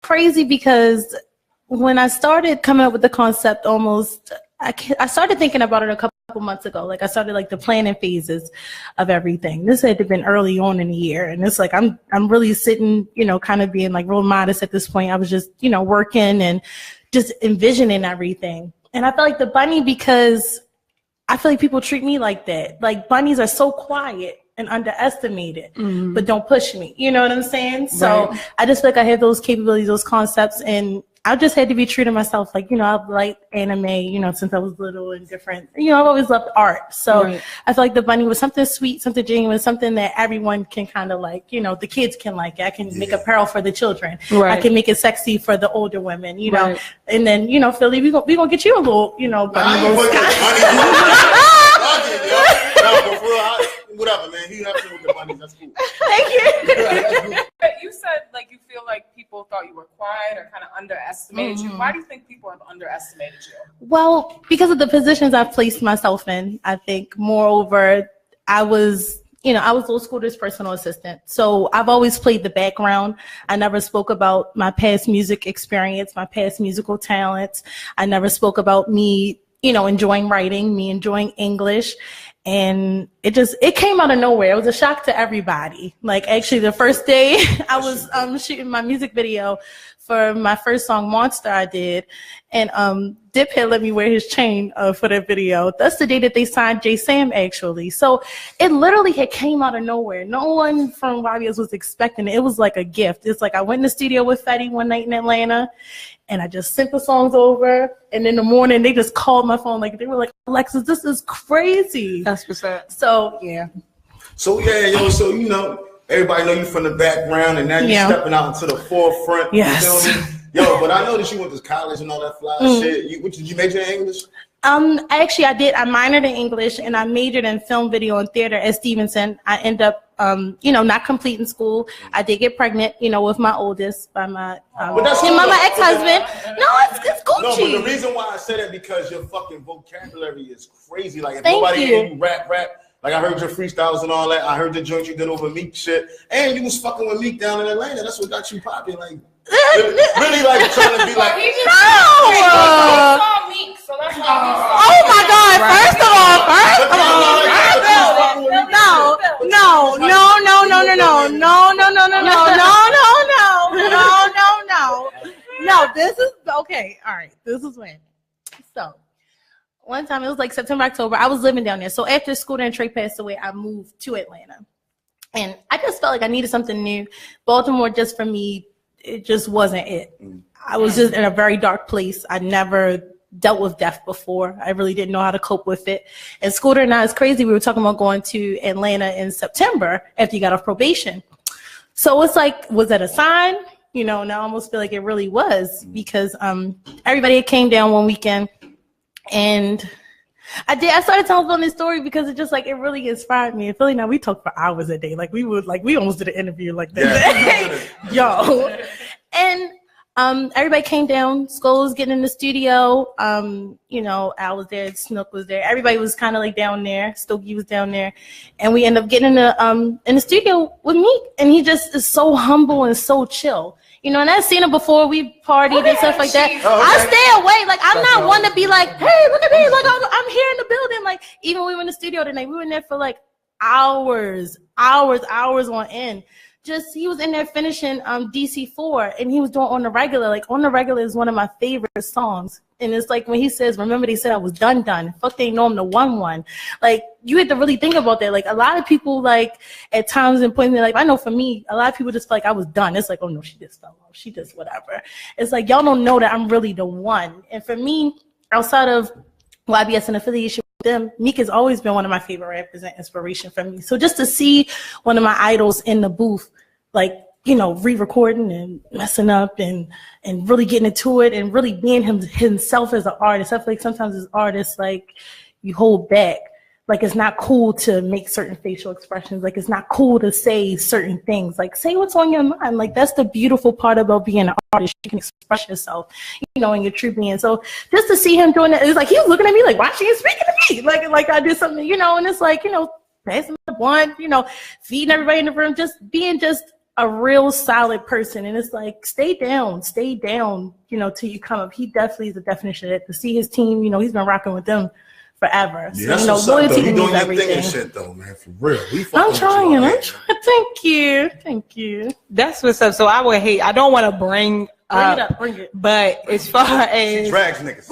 crazy because when I started coming up with the concept, I started thinking about it a couple months ago. Like I started like the planning phases of everything. This had to have been early on in the year, and it's like I'm really sitting, kind of being like real modest at this point. I was just working and just envisioning everything, and I felt like the bunny because I feel like people treat me like that. Like bunnies are so quiet and underestimated, but don't push me. You know what I'm saying? So right. I just feel like I have those capabilities, those concepts, and I just had to be true to myself. Like, I've liked anime, since I was little and different. I've always loved art. So right. I feel like the bunny was something sweet, something genuine, something that everyone can kind of like, the kids can like. I can make apparel for the children. Right. I can make it sexy for the older women, right. And then, Philly, we gonna get you a little, bunny. Whatever, man. You have to with the bunnies. That's cool. Thank you. You said like you feel like people thought you were quiet or kind of underestimated you. Why do you think people have underestimated you? Well, because of the positions I've placed myself in, I think. Moreover, I was Lor Scoota's personal assistant. So I've always played the background. I never spoke about my past music experience, my past musical talents. I never spoke about me, enjoying writing, me enjoying English. And it came out of nowhere. It was a shock to everybody. Like actually the first day I was shooting my music video for my first song Monster I did. And Dip had let me wear his chain for that video. That's the day that they signed J Sam actually. So it literally had came out of nowhere. No one from YBS was expecting it. It was like a gift. It's like I went in the studio with Fetty one night in Atlanta. And I just sent the songs over, and in the morning they just called my phone. Like they were like, "Alexis, this is crazy." That's what's up. So yeah. So yeah, so everybody know you from the background, and now you're stepping out into the forefront. Yes. You feel me? Yo, but I know that you went to college and all that fly shit. Did you major in English? Actually, I did. I minored in English and I majored in film, video, and theater at Stevenson. I ended up, not completing school. I did get pregnant, with my oldest by my ex-husband. No, it's Gucci. No, but the reason why I say that because your fucking vocabulary is crazy. Like if Thank nobody you. hear you rap. Like I heard your freestyles and all that. I heard the joint you did over Meek shit, and you was fucking with Meek down in Atlanta. That's what got you popping. Like. Really like trying to be like Meek, so that's oh my God! First of all, no. This is okay. All right, this is when. So one time it was like September, October. I was living down there. So after Scooter and Trey passed away, I moved to Atlanta, and I just felt like I needed something new. Baltimore, just for me. It just wasn't it. I was just in a very dark place. I never dealt with death before. I really didn't know how to cope with it. And Scooter and I, it's crazy. We were talking about going to Atlanta in September after you got off probation. So it's like, was that a sign? Now I almost feel like it really was because everybody came down one weekend and I started telling them this story because it just like, it really inspired me. And Philly, now we talk for hours a day. Like we almost did an interview like that. Yo. And everybody came down. Skull was getting in the studio. Al was there, Snook was there. Everybody was kind of like down there. Stokey was down there. And we ended up getting in the studio with Meek. And he just is so humble and so chill. And I've seen him before. We partied and stuff like that. Oh, okay. I stay away. Like, I'm not one to be like, hey, look at me. Like, I'm here in the building. Like, even when we were in the studio tonight, we were in there for like hours on end. Just, he was in there finishing DC4 and he was doing On the Regular. Like, On the Regular is one of my favorite songs. And it's like when he says, remember they said I was done. Fuck, they know I'm the one. Like, you had to really think about that. Like, a lot of people, like, at times in points in their life, I know for me, a lot of people just feel like I was done. It's like, oh no, she just fell off. She just whatever. It's like, y'all don't know that I'm really the one. And for me, outside of YBS and affiliation with them, Meek has always been one of my favorite rappers and inspiration for me. So just to see one of my idols in the booth, like, re-recording and messing up and really getting into it and really being himself as an artist. I feel like sometimes as artists, like, you hold back. Like, it's not cool to make certain facial expressions. Like, it's not cool to say certain things. Like, say what's on your mind. Like, that's the beautiful part about being an artist. You can express yourself, in your true being. So just to see him doing that, it's like he was looking at me like, why she ain't speaking to me? Like I did something, and it's like, passing the blunt, feeding everybody in the room, just being just a real solid person. And it's like, stay down, you know, till you come up. He definitely is the definition of it. To see his team, you know, he's been rocking with them forever. Yeah, so, that's you know, what's up, though. You doing your everything. thing and shit, though, man. For real. I'm trying. Thank you. That's what's up. So I don't want to bring Bring it. But as far as drags niggas.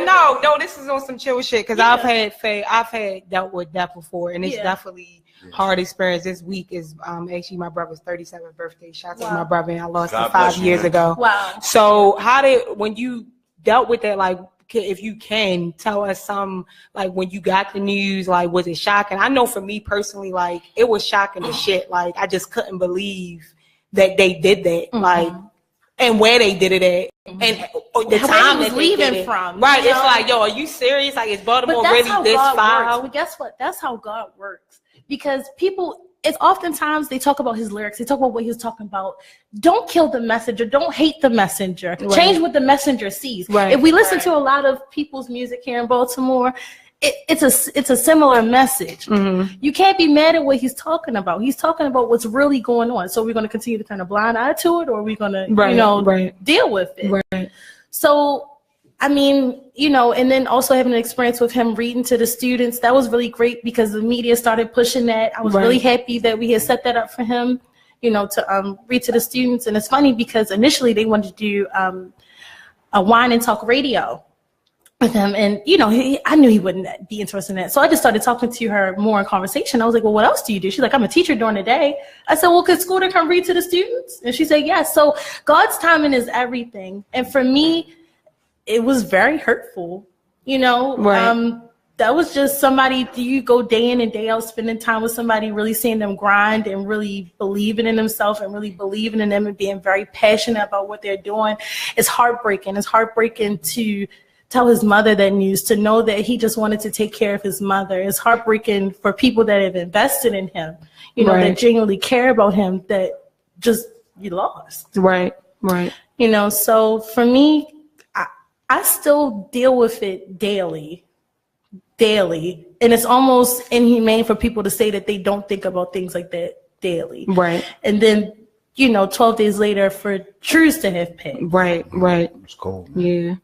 No, this is on some chill shit because I've had dealt with that before, and it's definitely hard experience. This week is actually my brother's 37th birthday. Shout out to my brother, and I lost him 5 years ago. Wow. So when you dealt with that, like, if you can tell us some, like, when you got the news, like, was it shocking? I know for me personally, like, it was shocking as shit. Like, I just couldn't believe that they did that. Like, and where they did it at, and the time that they leaving did it from. Right, you it's know? like, yo, are you serious? Like, is Baltimore But that's really how this God foul? works. But guess what? That's how God works. Because people, it's oftentimes they talk about his lyrics. They talk about what he was talking about. Don't kill the messenger. Don't hate the messenger. Right. Change what the messenger sees. Right. If we listen to a lot of people's music here in Baltimore, it's a similar message. You can't be mad at what he's talking about. He's talking about what's really going on. So we're going to continue to turn a blind eye to it, or are we going to, deal with it? Right. So, I mean, you know, and then also having an experience with him reading to the students, that was really great because the media started pushing that. I was really happy that we had set that up for him, you know, to read to the students. And it's funny because initially they wanted to do a wine and talk radio with him, and you know, I knew he wouldn't be interested in that, so I just started talking to her more in conversation. I was like, well, what else do you do? She's like, I'm a teacher during the day. I said, well, could Scooter come read to the students? And she said yes. So God's timing is everything, and for me it was very hurtful, you know. That was just somebody, you go day in and day out spending time with somebody, really seeing them grind and really believing in themselves and really believing in them and being very passionate about what they're doing. It's heartbreaking. It's heartbreaking to tell his mother that news, to know that he just wanted to take care of his mother. It's heartbreaking for people that have invested in him, you know, that genuinely care about him, that just you lost. Right. You know, so for me, I still deal with it daily. And it's almost inhumane for people to say that they don't think about things like that daily. Right. And then, you know, 12 days later for Trues to have passed. Right. It's cold. Man. Yeah.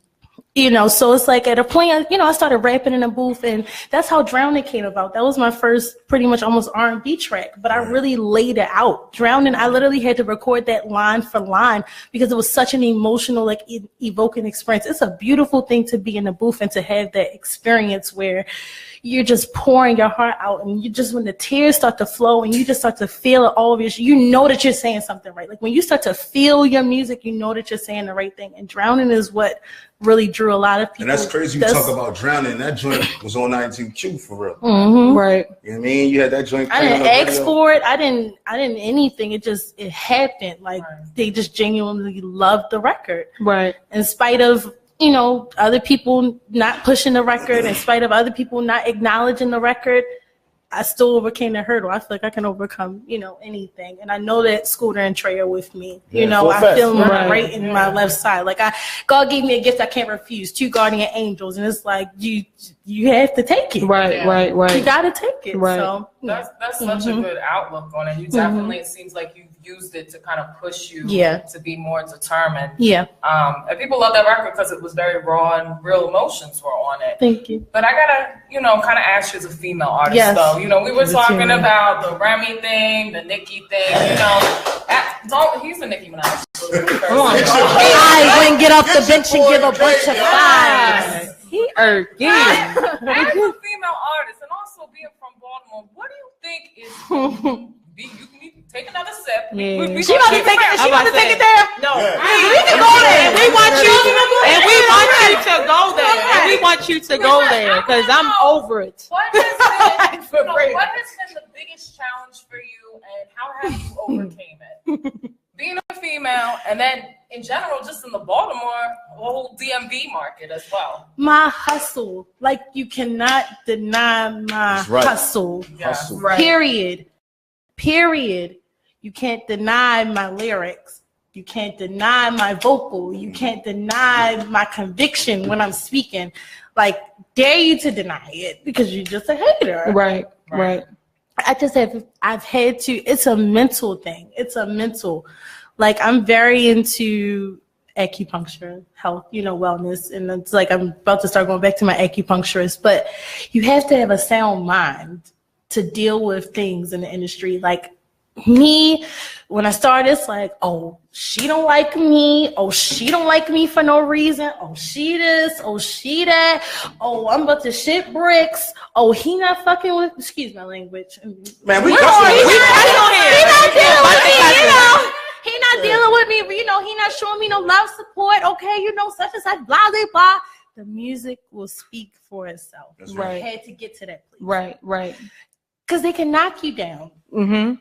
You know, so it's like at a point, you know, I started rapping in a booth, and that's how Drowning came about. That was my first pretty much almost R&B track, but I really laid it out. Drowning, I literally had to record that line for line because it was such an emotional, like evoking experience. It's a beautiful thing to be in a booth and to have that experience where you're just pouring your heart out, and you just, when the tears start to flow and you just start to feel it all of your, you know that you're saying something right. Like when you start to feel your music, you know that you're saying the right thing. And Drowning is what really drew a lot of people. And that's crazy. You talk about Drowning. That joint was on 19Q for real. Right. You know what I mean? You had that joint. I didn't ask for it. I didn't anything. It happened. Like they just genuinely loved the record. Right. In spite of, you know, other people not pushing the record, in spite of other people not acknowledging the record, I still overcame the hurdle. I feel like I can overcome, you know, anything. And I know that Scooter and Trey are with me. You know, I feel right in my left side. Like God gave me a gift I can't refuse. 2 guardian angels. And it's like, you have to take it. Right. You got to take it. Right. So that's such a good outlook on it. You definitely, it seems like you've used it to kind of push you to be more determined. Yeah. And people love that record because it was very raw and real emotions were on it. Thank you. But I gotta, you know, kind of ask you as a female artist though. You know, we were talking about the Remy thing, the Nicki thing, you know. He's a Nicki Minaj. I wouldn't get off the bench and give a bunch of fives. As a female artist and also being from Baltimore, what do you think is you need to take another sip. She about to take it. She about to take it there. No, we can go there. We want you, and we want you to go there. And we want you to go there because I'm over it. What has been the biggest challenge for you, and how have you overcame it? Being a female, and then in general, just in the Baltimore whole DMV market as well. My hustle, like you cannot deny my hustle. Yeah. Period. You can't deny my lyrics. You can't deny my vocal. You can't deny my conviction when I'm speaking. Like, dare you to deny it because you're just a hater. Right. I've had to, it's a mental thing. It's a mental, like I'm very into acupuncture, health, wellness. And it's like, I'm about to start going back to my acupuncturist, but you have to have a sound mind to deal with things in the industry. Like me, when I started, it's like, oh, she don't like me. Oh, she don't like me for no reason. Oh, she this. Oh, she that. Oh, I'm about to shit bricks. Oh, he not fucking with, excuse my language. Man, He not dealing with me, He not dealing with me, but he not showing me no love support. Okay, such and such, blah, blah, blah. The music will speak for itself. That's right. I had to get to that place. Right. Because they can knock you down. Mm-hmm.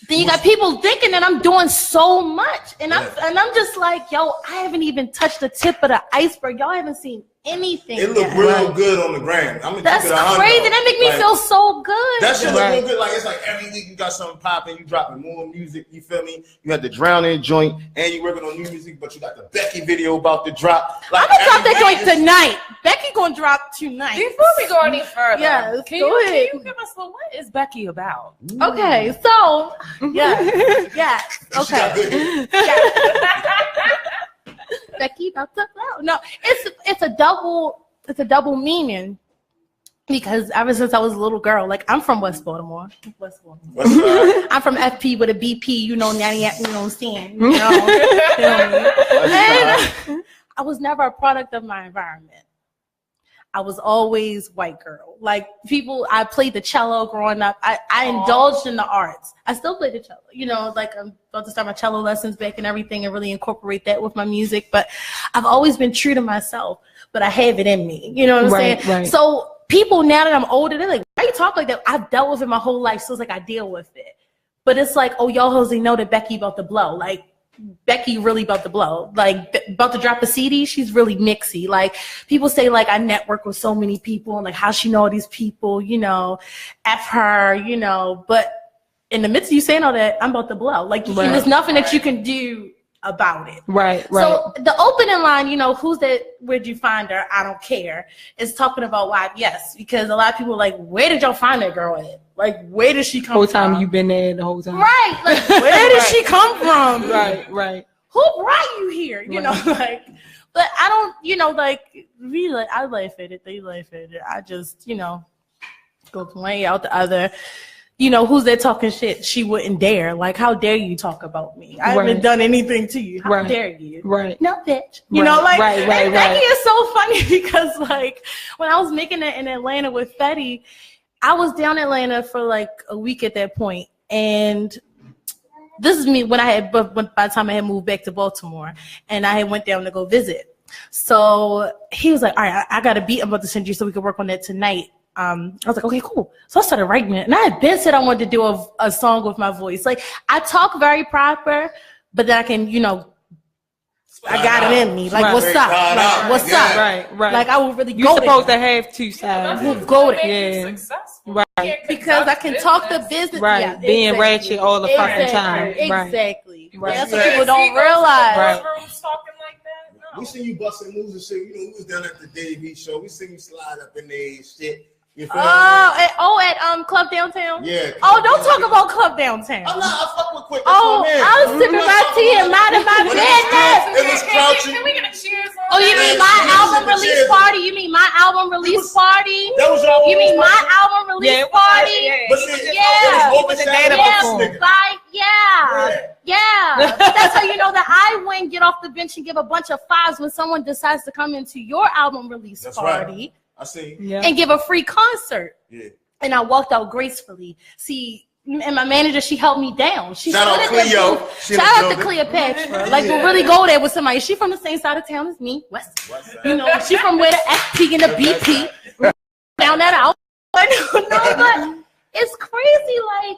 Then you got people thinking that I'm doing so much, and I'm just like, yo, I haven't even touched the tip of the iceberg. Y'all haven't seen anything. It look real good on the gram. That's crazy. That make me feel so good. That shit look real good. Like it's like every week you got something popping. You dropping more music. You feel me? You had the Drowning joint, and you working on new music. But you got the Becky video about to drop. Like, I'm gonna drop that joint tonight. Becky gonna drop tonight. Before we go any further, yes, can go ahead. you give us what is Becky about? Okay, so yeah, okay. Becky about to blow. No, it's a double meaning, because ever since I was a little girl, like I'm from West Baltimore. I'm from FP with a BP, nanny, you know what I'm saying? And I was never a product of my environment. I was always white girl. Like I played the cello growing up. I indulged in the arts. I still play the cello. Like I'm about to start my cello lessons back and everything and really incorporate that with my music. But I've always been true to myself, but I have it in me. You know what I'm saying? Right. So people, now that I'm older, they're like, why you talk like that? I've dealt with it my whole life, so it's like I deal with it. But it's like, oh, y'all Jose know that Becky about to blow. Like, Becky really about to blow, like about to drop a CD. She's really mixy. Like people say, like I network with so many people and like how she know all these people, F her, but in the midst of you saying all that, I'm about to blow. Like there's nothing that you can do about it. Right. So the opening line, who's that? Where'd you find her? I don't care. Is talking about why, yes, because a lot of people are like, where did y'all find that girl at? Like, where did she come from? Whole time you've been there the whole time. Right. Like, where did she come from? Right. Who brought you here? But I don't, really, I laugh at it. They laugh at it. I just, go play out the other. Who's there talking shit? She wouldn't dare. Like, how dare you talk about me? I haven't done anything to you. How dare you? Right. No, bitch. Right. Becky is so funny because, like, when I was making it in Atlanta with Fetty, I was down in Atlanta for like a week at that point, and this is me by the time I had moved back to Baltimore, and I had went down to go visit. So he was like, all right, I got a beat I'm about to send you so we can work on that tonight. I was like, okay, cool. So I started writing it, and I had been said I wanted to do a song with my voice. Like I talk very proper, but then I can, I got it in me. Like, what's up? Like, what's up? Right. Like, I would really You're go supposed there. to have two sides. I would go there. Yeah. Right. Because I can talk the business. Right. Yeah, Being ratchet all the fucking time. Exactly. Right. That's what people don't realize. Right. Talking like that? No. We seen you busting moves and shit. We was down at the Davey show. We seen you slide up in there and shit. You feel me? At Club Downtown? Yeah. Don't talk about Club Downtown. I'm not. I fuck with Quick. I was sipping my tea and minding my business. It was crouching. Can we get a cheers on Oh, you mean my album release party? You mean my album release party? That was y'all. You mean my album release party? But see, Yeah. it was overshadowed. Yeah. But that's how you know that I win, get off the bench and give a bunch of fives when someone decides to come into your album release party. Right. I see. Yeah. And give a free concert. Yeah. And I walked out gracefully. See, and my manager, she held me down. Shout out Cleo. Shout out to Cleopatra. Like, we'll really go there with somebody. She from the same side of town as me, West. She from where the FP and the BP. Found that out. But it's crazy. Like,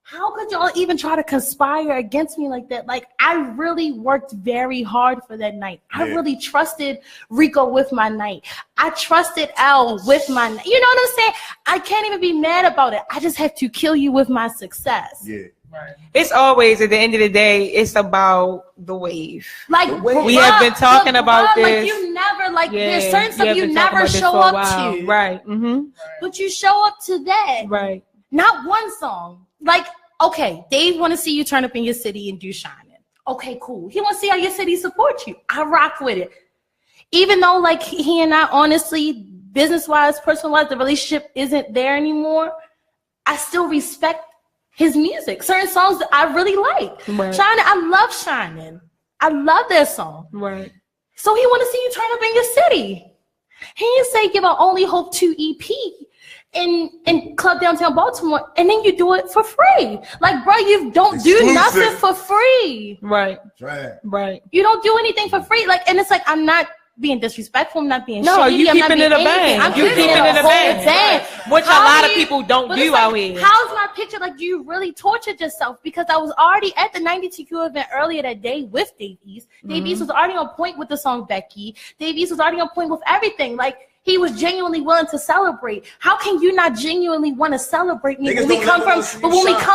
how could y'all even try to conspire against me like that? Like, I really worked very hard for that night. I really trusted Rico with my night. I trusted Al with my night. You know what I'm saying? I can't even be mad about it. I just have to kill you with my success. Yeah. Right. It's always, at the end of the day, it's about the wave. Like, we have been talking about this. Like, you never, there's certain stuff you never show up to. Right. Mm-hmm. But you show up to that. Right. Not one song. Like, okay, Dave want to see you turn up in your city and do Shining. Okay, cool. He want to see how your city supports you. I rock with it. Even though, like, he and I, honestly, business-wise, personal-wise, the relationship isn't there anymore, I still respect his music. Certain songs that I really like. Right. Shining, I love Shining. I love that song. Right. So he want to see you turn up in your city. He didn't say give our Only Hope 2 EP in Club Downtown Baltimore, and then you do it for free. Like, bro, you don't do nothing for free. Right. Right. You don't do anything for free. Like, and it's like, I'm not being disrespectful. I'm not being No, shady. you I'm not keeping being it a anything. bang. I'm You keeping it a bang. Which a lot of people don't But do it's like, out here. how's my picture? Like, you really tortured yourself, because I was already at the 92Q event earlier that day with Dave East. Dave East was already on point with the song Becky. Dave East was already on point with everything. Like, he was genuinely willing to celebrate. How can you not genuinely want to celebrate me when we come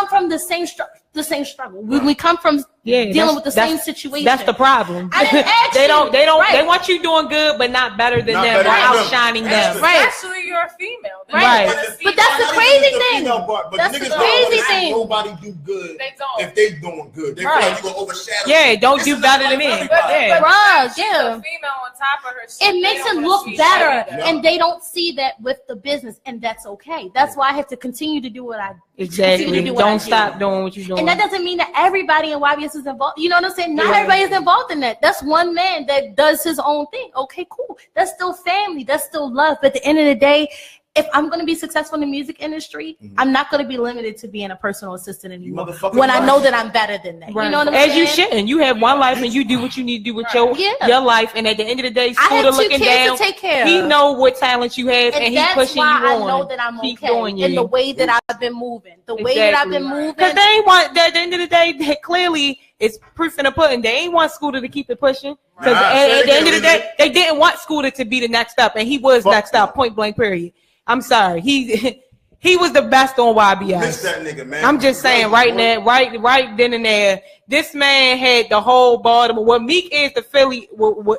from the same struggle? When we come from dealing with the same situation. That's the problem. I didn't ask they you. They want you doing good, but not better than them, or outshining them. Right. Especially you're a female. Right. But that's the crazy thing. But That's niggas the crazy thing. Nobody do good They don't. if they doing good. They feel like you gonna overshadow. Yeah, don't do better than me. But Bruh, she's yeah. a female on top of her shit. It makes They it don't look wanna see better, shit. and they don't see that with the business, and that's okay. That's why I have to continue to do what I Exactly. continue to do what I Don't do. stop doing what you're doing. And that doesn't mean that everybody in YBS is involved. You know what I'm saying? Not everybody is involved in that. That's one man that does his own thing. Okay, cool. That's still family. That's still love. But at the end of the day, if I'm going to be successful in the music industry, I'm not going to be limited to being a personal assistant anymore when I know that I'm better than that. Right. You know what I'm As saying? you shouldn't. You have one life and you do what you need to do with your life. And at the end of the day, I have Scooter 2 looking kids down. to take care of. He know what talent you have, and he that's pushing you why on. I know that I'm Keep okay doing in you. the way that I've been moving. The way that I've been moving. Because they ain't want, at the end of the day, they clearly it's proof in the pudding. They ain't want Scooter to keep it pushing. Because at the end of the day, they didn't want Scooter to be the next up, and he was next up, point blank, period. I'm sorry. He was the best on YBS. Miss that nigga, man. I'm just saying right now, right then and there, this man had the whole Baltimore. What Meek is to Philly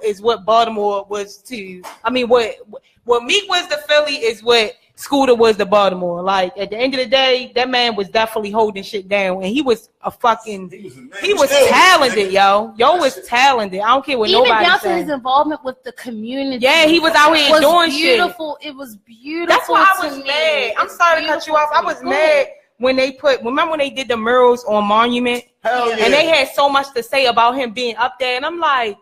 is what Baltimore was to. I mean, what Meek was to Philly is what Scooter was to Baltimore. Like, at the end of the day, that man was definitely holding shit down, and he was a fucking. He was talented, yo. Yo was talented. I don't care what even nobody down said. to his involvement with the community. Yeah, he was out here doing beautiful. shit. It was beautiful. That's why I was mad. I'm sorry to cut you off. I was mad when they remember when they did the murals on Monument? Hell yeah. And they had so much to say about him being up there, and I'm like,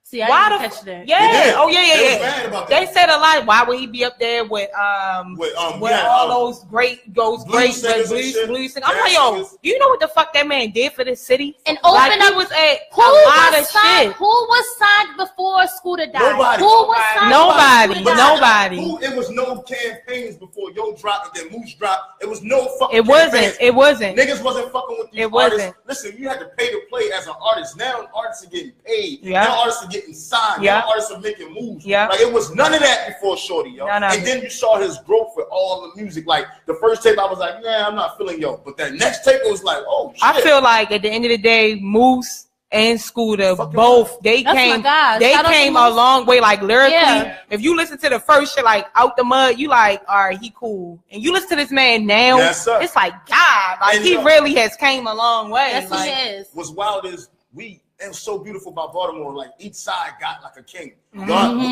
see, I why didn't catch that. Yeah. Oh, yeah. They was mad about They that. said a lot. Why would he be up there with all those great blues singers and shit. blues singers? I'm like, yo, Jazz you know what the fuck that man did for this city? And open like, up. He was at Who a lot was of signed? shit. Who was signed before Scooter died? Nobody. Who was signed? Nobody. Before Scooter died? Nobody. It was no campaigns before Yo dropped and then Moose dropped. It was no fucking It wasn't. campaigns. It wasn't. Niggas wasn't fucking with these It artists. wasn't. Listen, you had to pay to play as an artist. Now artists are getting paid. Yeah. Now artists are getting signed. Yeah. Now artists are making moves. Yeah. Like, it was none of that before Shorty, yo. None of and it. then you saw his growth with all the music. Like, the first tape, I was like, nah, I'm not feeling Yo. But that next tape, it was like, oh, shit. I feel like at the end of the day, Moose and Scooter Fucking both That's my guys. they Shout out to came a Moose. long way, like lyrically. Yeah. If you listen to the first shit, like Out the Mud, you like, all right, he cool. And you listen to this man now, Yes, sir. it's like, God, like And he yo, really has came a long way. Yes, like, he is. What's wild is it was so beautiful about Baltimore. Like, each side got like a king.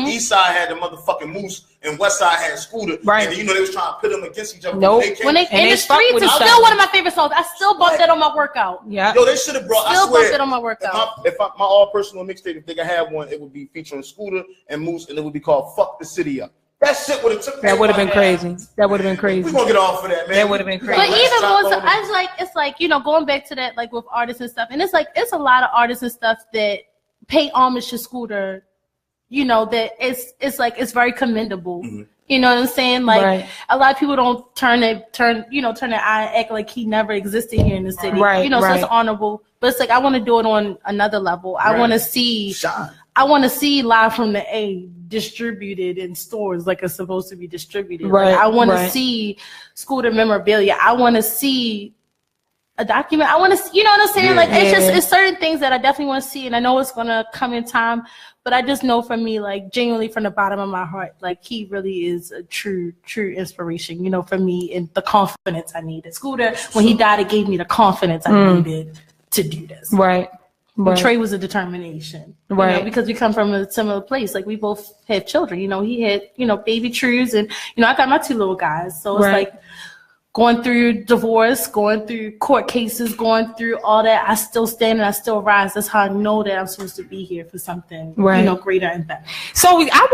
East side had the motherfucking Moose, and West side had Scooter. Right. And they was trying to pit them against each other. Nope. When they And in they the fuck streets, with it's each still other. one of my favorite songs. I still bump that on my workout. Yeah. Yo, they should have brought. Still I swear, bump it on my workout. If my all personal mixtape, if they could have one, it would be featuring Scooter and Moose, and it would be called "Fuck the City Up." That shit would have took. That would have been crazy. That would have been We crazy. gonna get off for that, man. That would've been crazy. But Lex even more so, Chapo. it's like, you know, going back to that, like with artists and stuff, and it's like, it's a lot of artists and stuff that pay homage to Scooter, you know, that it's like, it's very commendable. You know what I'm saying? Like, Right. a lot of people don't turn their eye and act like he never existed here in the city. Right, You know, so right. it's honorable. But it's like, I want to do it on another level. I want to see Shine. I want to see Live from the A distributed in stores like it's supposed to be distributed. Right, Like, I want to right. see Scooter memorabilia. I want to see a document. I want to, you know what I'm saying? It's certain things that I definitely want to see, and I know it's gonna come in time. But I just know for me, like genuinely from the bottom of my heart, like he really is a true inspiration, you know, for me and the confidence I needed. Scooter, when he died, it gave me the confidence I needed to do this. Right. Trey was a determination, right? You know, because we come from a similar place. Like we both had children. You know, he had, you know, baby Trues, and you know, I got my 2 little guys. So it's like going through divorce, going through court cases, going through all that. I still stand and I still rise. That's how I know that I'm supposed to be here for something, you know, greater and better. So I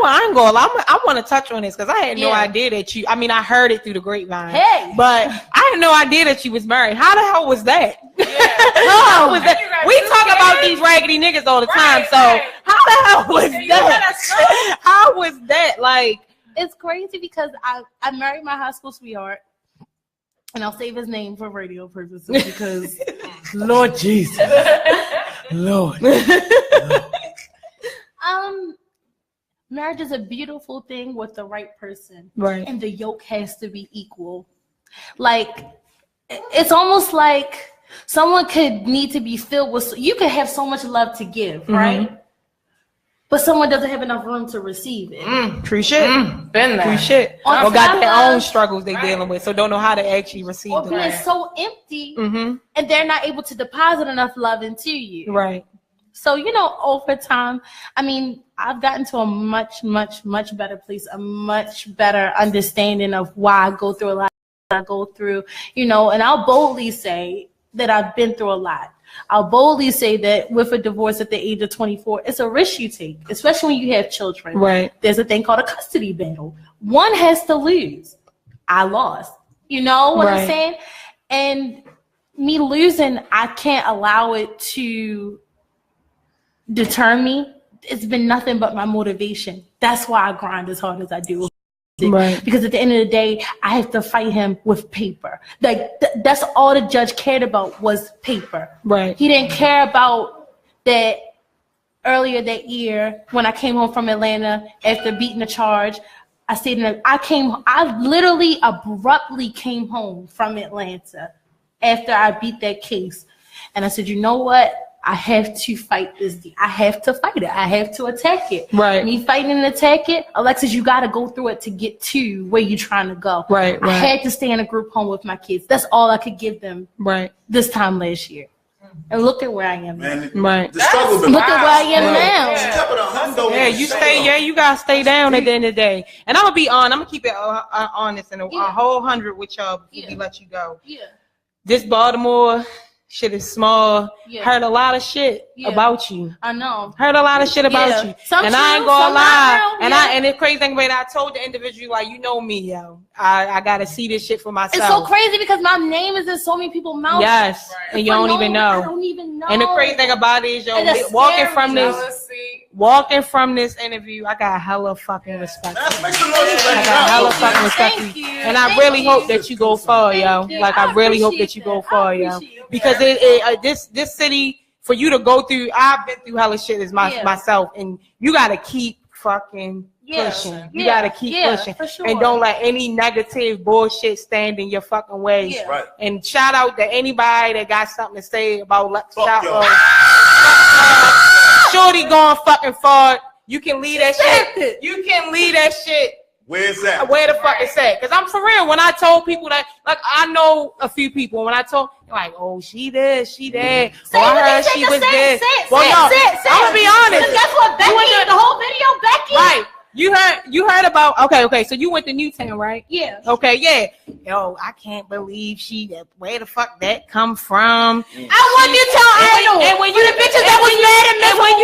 want to touch on this because I had no idea that you. I mean, I heard it through the grapevine. Hey, but I had no idea that you was married. How the hell was that? Yeah. How was that? We talk about these raggedy niggas all the time. So how the hell was that? How was that? Like, it's crazy because I married my high school sweetheart. And I'll save his name for radio purposes because Lord Jesus. Lord. Marriage is a beautiful thing with the right person. Right. And the yoke has to be equal. Like, it's almost like someone could need to be filled with, you could have so much love to give, right? But someone doesn't have enough room to receive it. True shit. Been there. True shit. Or got their own struggles they dealing with, so don't know how to actually receive or the being love. so empty, and they're not able to deposit enough love into you. Right. So, you know, over time, I mean, I've gotten to a much, much, much better place, a much better understanding of why I go through a lot. I go through, you know, and I'll boldly say that I've been through a lot. I'll boldly say that with a divorce at the age of 24, it's a risk you take, especially when you have children. Right. There's a thing called a custody battle. One has to lose. I lost. You know what I'm saying? And me losing, I can't allow it to deter me. It's been nothing but my motivation. That's why I grind as hard as I do. Right. Because at the end of the day, I have to fight him with paper. Like that's all the judge cared about was paper. Right. He didn't care about that earlier that year when I came home from Atlanta after beating the charge. I literally abruptly came home from Atlanta after I beat that case. And I said, you know what? I have to fight this. I have to fight it. I have to attack it. Right. Me fighting and attack it, Alexis, you got to go through it to get to where you're trying to go. Right. I had to stay in a group home with my kids. That's all I could give them. Right. This time last year. And look at where I am now. Man, right. The struggle been look at where I am now. Yeah, you gotta stay down at the end of the day. And I'm gonna be on. I'm gonna keep it honest and a whole 100 with y'all before we let you go. Yeah. This Baltimore shit is small. Heard a lot of shit about you. I know. Heard a lot of shit about you. Some and true, I ain't gonna lie. Real, And the crazy thing about it, I told the individual, like, you know me, yo. I gotta see this shit for myself. It's so crazy because my name is in so many people's mouths. Yes. Right. And you don't even know. I don't even know. And the crazy thing about it is, yo, walking from this interview, I got hella fucking respect. I got hella fucking respect for you. And I really hope that you go far, yo. Like, I really hope that you go far, yo. Because this city, for you to go through, I've been through hella shit as myself, and you gotta keep fucking pushing. You gotta keep pushing, for sure. and don't let any negative bullshit stand in your fucking way. Right. And shout out to anybody that got something to say about Lex Chapo. Shorty going fucking far. You can leave that shit. You can leave that shit. Where's that? Where the fuck is that? Because I'm for real. When I told people that, like, I know a few people. When I told, like, oh, she this, she that. Well, I heard she was this. Well, no, I'm gonna be honest. That's what Becky, the whole video, Becky. Right. You heard about, okay, so you went to Newtown, right? Yeah. Okay, yeah. Yo, I can't believe where the fuck that come from? I want Newtown Idol. And when you the bitches that was mad at me, when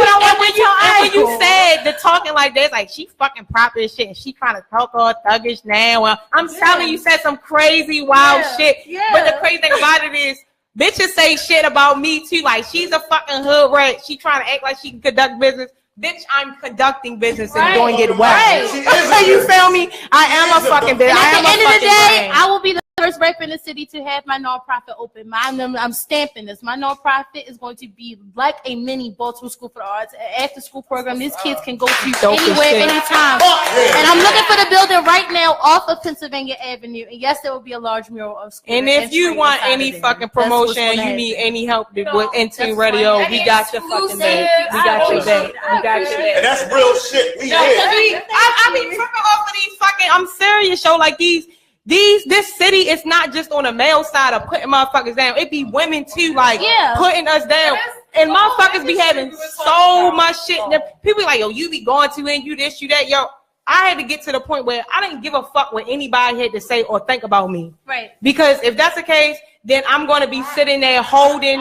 you said the talking like this, like she fucking proper as shit, and she trying to talk all thuggish now. Well, I'm telling you, said some crazy wild shit. Yeah. But the crazy thing about it is, bitches say shit about me too. Like she's a fucking hood rat. She trying to act like she can conduct business. Bitch, I'm conducting business and doing it well. Right. You feel me? I am a fucking bitch. And at the end of the day, I will be the first rep in the city to have my nonprofit open. I'm stamping this. My nonprofit is going to be like a mini Baltimore School for the Arts, an after school program. These kids can go to anywhere, anytime. And I'm looking for the building right now off of Pennsylvania Avenue. And yes, there will be a large mural of school. And if you want any fucking promotion, you need any help with N2 Radio, we got your fucking back. We got your back. We got your back. And that's real shit. We here. I be tripping off of these fucking. I'm serious, show like this city is not just on the male side of putting motherfuckers down. It be women too, like putting us down. And motherfuckers be having so much shit. People be like, yo, you be going to and you this, you that, yo. I had to get to the point where I didn't give a fuck what anybody had to say or think about me. Right. Because if that's the case, then I'm gonna be sitting there holding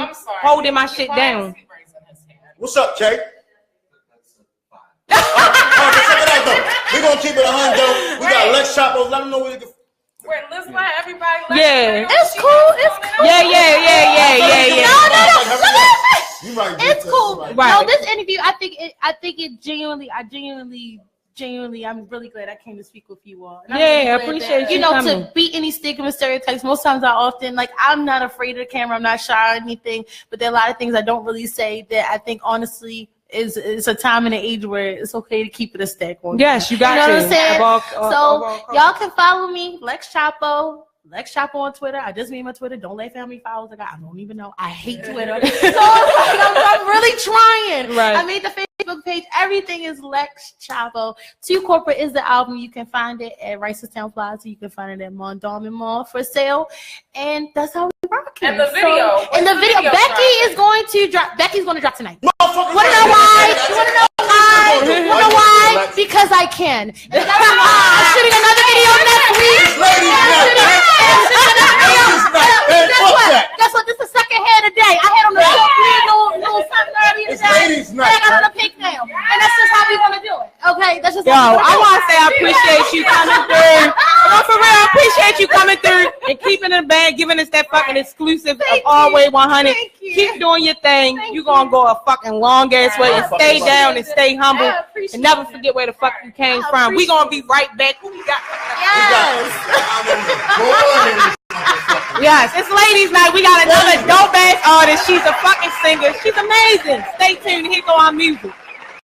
my shit down. What's up, Jay? We're gonna keep it 100. We got Lex Chapo. Let them know where you can. Wait, let's let everybody. It's cool. It's cool. Yeah. No. You right. It's cool. Right. No, this interview, I think it genuinely, I'm really glad I came to speak with you all. And I appreciate you coming. To beat any stigma stereotypes. Most times I'm not afraid of the camera. I'm not shy or anything, but there are a lot of things I don't really say that I think honestly is a time and an age where it's okay to keep it a stack on. Yes, you got what I'm saying? So y'all can follow me, Lex Chapo on Twitter. I just made my Twitter. Don't laugh at how many followers I got. I don't even know. I hate Twitter. So I'm really trying. Right. I made the Facebook page. Everything is Lex Chapo. 2 Corporate is the album. You can find it at Ricerstown Plaza. You can find it at Mondawmin Mall for sale. And that's how we rock it. And the video. Becky's going to drop tonight. You wanna know why? Because I can. And that's why I'm shooting another video next week. Guess what? This is the second hair today. I had on the little something earlier today. Ladies' night. I got on the pink now. And that's just how we want to do it. Okay? That's just I want to say I appreciate you coming through. No, for real, I appreciate you coming through and keeping it in the bag, giving us that fucking exclusive of Always 100. Keep doing your thing. You're going to go a fucking long ass way and stay down and stay humble and never forget where the fuck you came from. We're going to be right back. Who we got? Yes, it's ladies' night. We got another dope ass artist. She's a fucking singer. She's amazing. Stay tuned. Here go our music.